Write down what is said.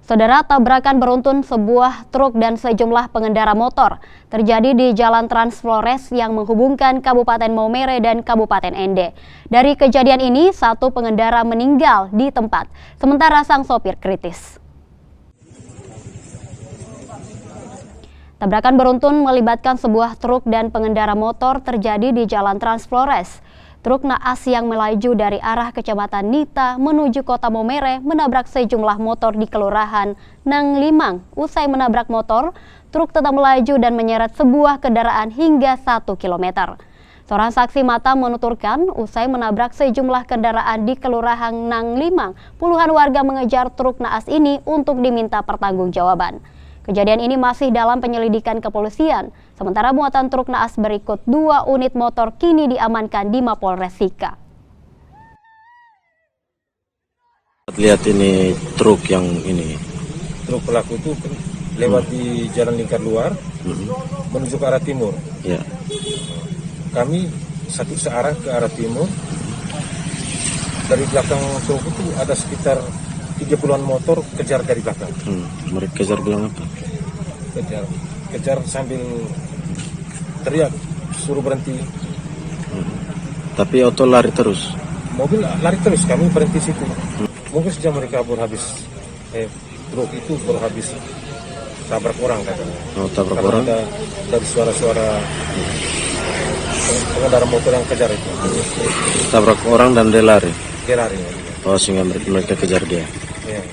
Saudara, tabrakan beruntun sebuah truk dan sejumlah pengendara motor terjadi di Jalan Trans Flores yang menghubungkan Kabupaten Maumere dan Kabupaten Ende. Dari kejadian ini, satu pengendara meninggal di tempat, sementara sang sopir kritis. Tabrakan beruntun melibatkan sebuah truk dan pengendara motor terjadi di Jalan Trans Flores. Truk naas yang melaju dari arah Kecamatan Nita menuju Kota Maumere menabrak sejumlah motor di Kelurahan Nanglimang. Usai menabrak motor, truk tetap melaju dan menyeret sebuah kendaraan hingga 1 km. Seorang saksi mata menuturkan, usai menabrak sejumlah kendaraan di Kelurahan Nanglimang, puluhan warga mengejar truk naas ini untuk diminta pertanggungjawaban. Kejadian ini masih dalam penyelidikan kepolisian, sementara muatan truk naas berikut 2 unit motor kini diamankan di Mapolres Sika. Lihat ini truk yang ini. Truk pelaku itu lewat di jalan lingkar luar menuju ke arah timur. Ya. Kami satu searah ke arah timur. Dari belakang truk itu ada sekitar 30-an motor kejar dari belakang. Mereka kejar bilang apa? Kejar sambil teriak, suruh berhenti. Tapi auto lari terus? Mobil lari terus, kami berhenti situ. Mungkin sejak mereka baru habis, truk itu baru habis tabrak orang katanya. Oh, tabrak karena orang? Ada dari suara-suara pengendara motor yang kejar itu. Tabrak orang dan dia lari? Dia lari. Oh, sehingga mereka kejar dia? Ya.